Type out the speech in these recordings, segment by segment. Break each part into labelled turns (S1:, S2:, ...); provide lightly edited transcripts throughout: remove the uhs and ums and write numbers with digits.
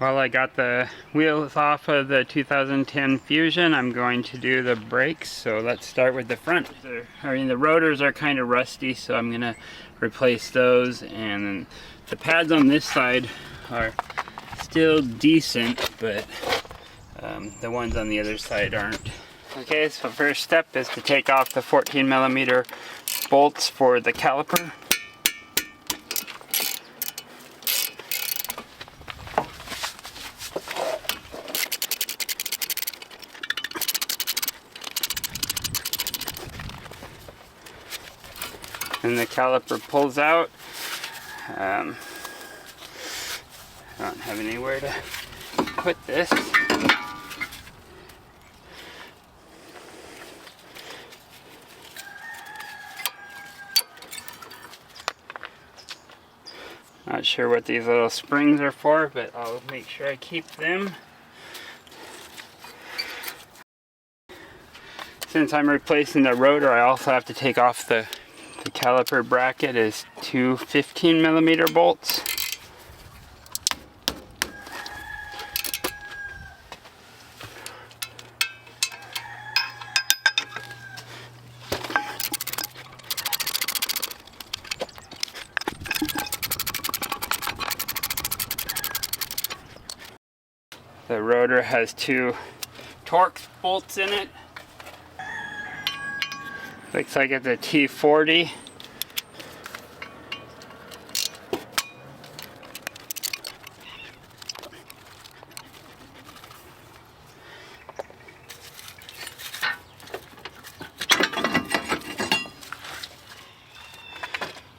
S1: While I got the wheels off of the 2010 Fusion, I'm going to do the brakes. So let's start with the front. The rotors are kind of rusty, so I'm going to replace those. And then the pads on this side are still decent, but the ones on the other side aren't. Okay, so first step is to take off the 14mm bolts for the caliper. And the caliper pulls out. I don't have anywhere to put this. Not sure what these little springs are for, but I'll make sure I keep them. Since I'm replacing the rotor, I also have to take off the caliper bracket is two 15mm bolts. The rotor has two Torx bolts in it. Looks like it's a T40.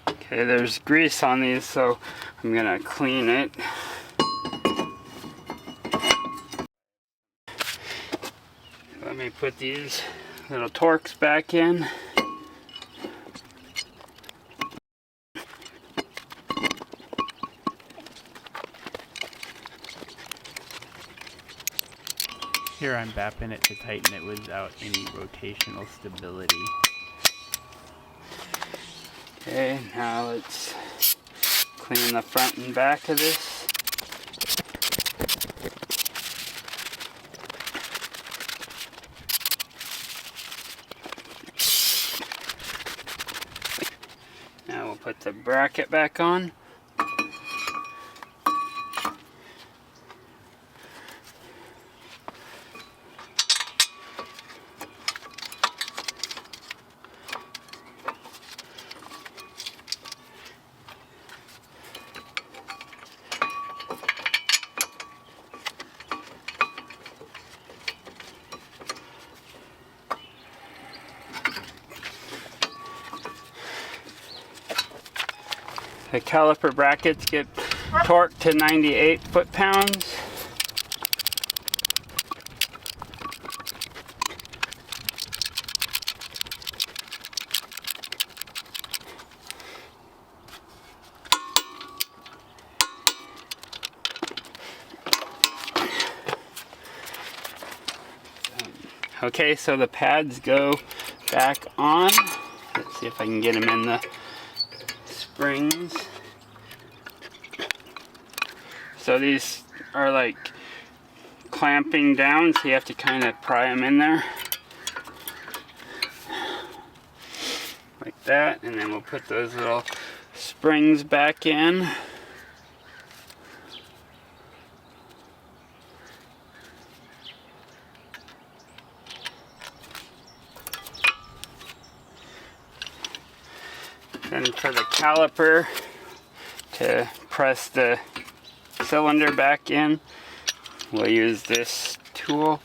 S1: Okay, there's grease on these, so I'm gonna clean it. Let me put these little Torx back in.
S2: Here I'm bapping it to tighten it without any rotational stability.
S1: Okay, now let's clean the front and back of this. Now we'll put the bracket back on. The caliper brackets get torqued to 98 foot-pounds. Okay, so the pads go back on. Let's see if I can get them in the springs. So these are like clamping down, so you have to kind of pry them in there. Like that, and then we'll put those little springs back in. Then for the caliper, to press the cylinder back in, we'll use this tool.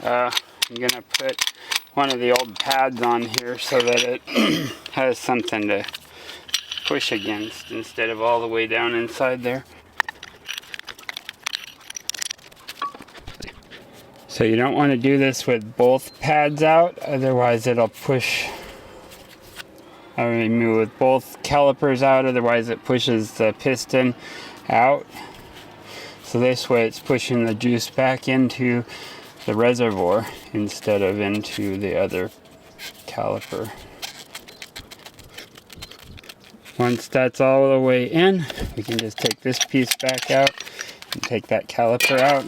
S1: I'm going to put one of the old pads on here so that it has something to push against instead of all the way down inside there. So you don't want to do this with both pads out, otherwise it'll push. I mean, with both calipers out, otherwise it pushes the piston out. So this way it's pushing the juice back into the reservoir instead of into the other caliper. Once that's all the way in, we can just take this piece back out and take that caliper out.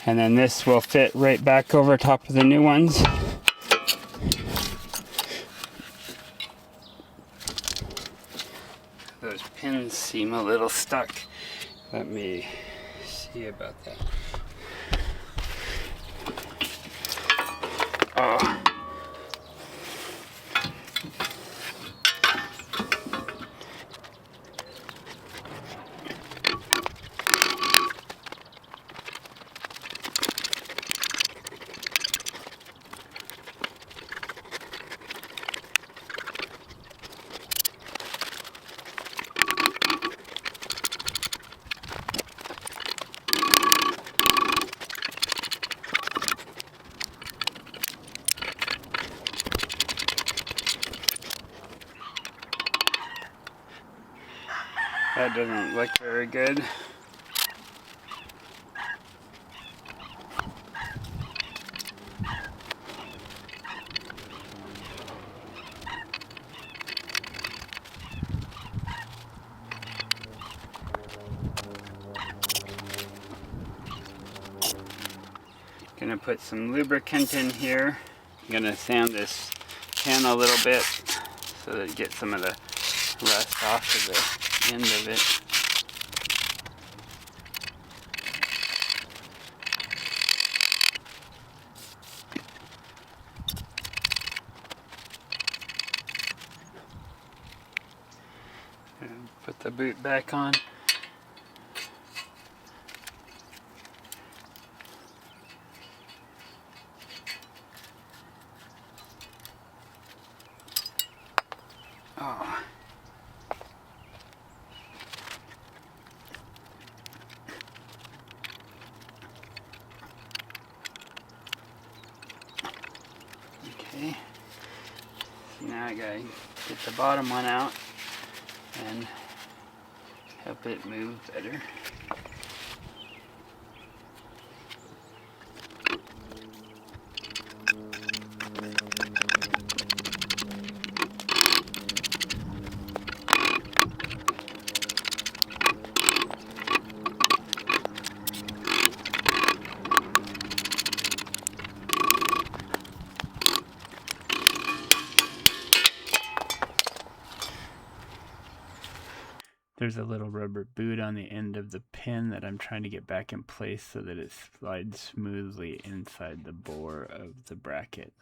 S1: And then this will fit right back over top of the new ones. Those pins seem a little stuck. Let me see about that. Oh. That doesn't look very good. Gonna put some lubricant in here. I'm gonna sand this pan a little bit so that it gets some of the rust off of the end of it. And put the boot back on. Oh. Okay. So now I gotta get the bottom one out and help it move better.
S2: There's a little rubber boot on the end of the pin that I'm trying to get back in place so that it slides smoothly inside the bore of the bracket.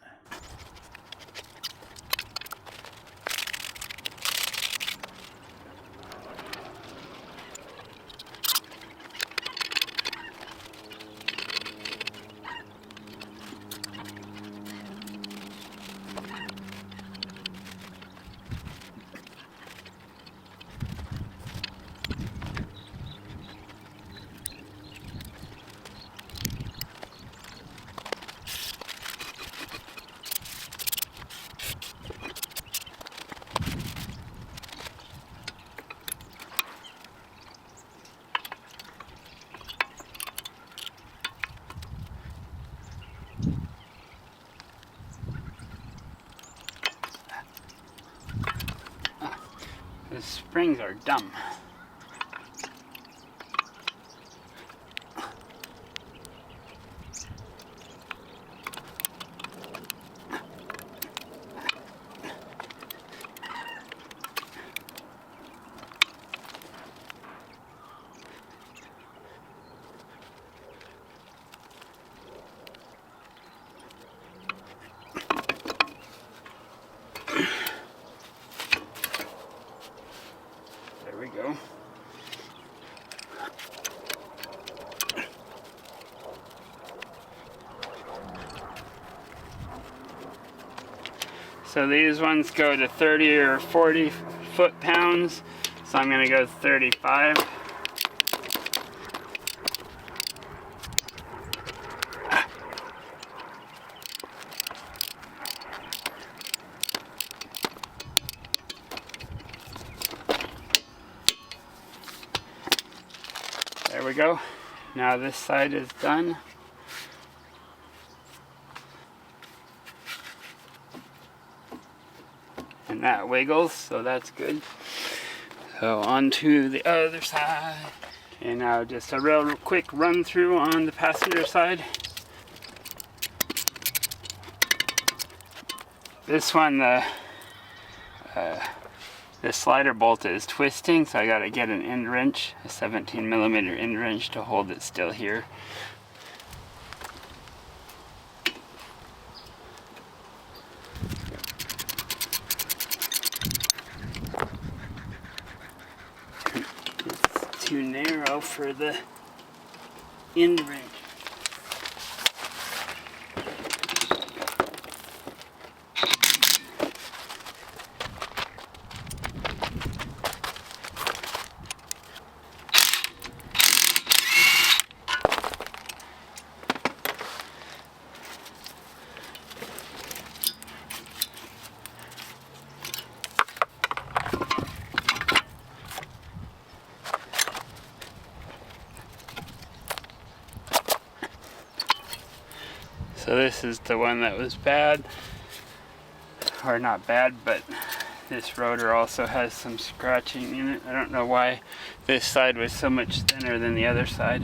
S2: The springs are dumb. There we go. So these ones go to 30 or 40 foot-pounds, so I'm going to go 35. There we go. Now this side is done. And
S1: that wiggles, so that's good. So on to the other side. And now just a real quick run through on the passenger side. This one, the slider bolt is twisting, so I gotta get an end wrench, a 17mm end wrench to hold it still here. It's too narrow for the end wrench. So this is the one that was bad, or not bad, but this rotor also has some scratching in it. I don't know why this side was so much thinner than the other side.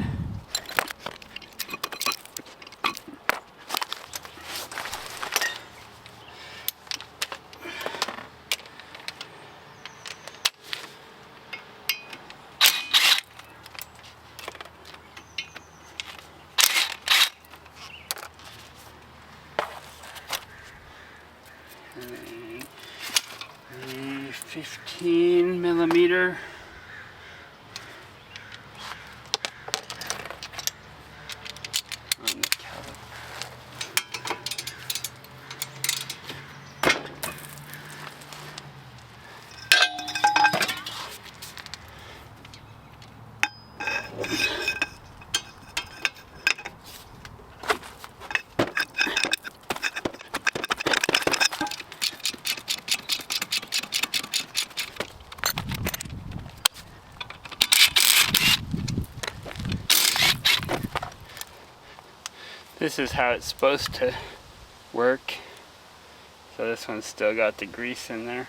S1: The 15mm on the caliper. This is how it's supposed to work. So this one's still got the grease in there.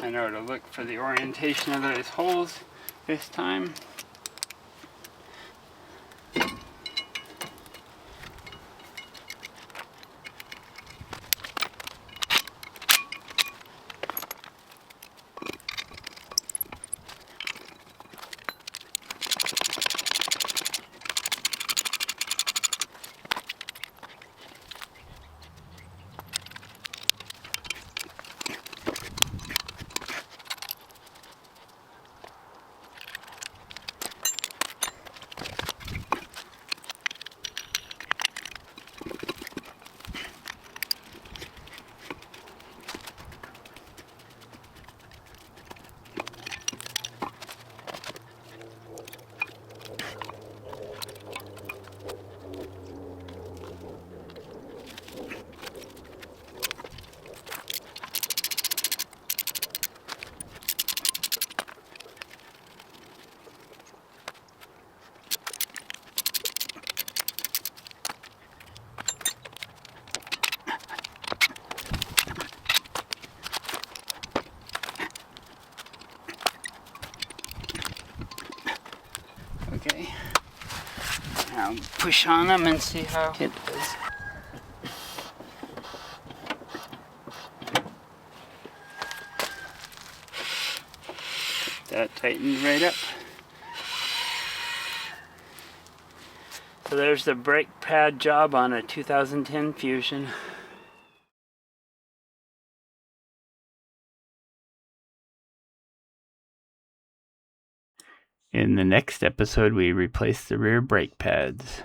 S1: I know to look for the orientation of those holes this time. Okay, now push on them and see how it does. That tightened right up. So there's the brake pad job on a 2010 Fusion.
S2: In the next episode, we replace the rear brake pads.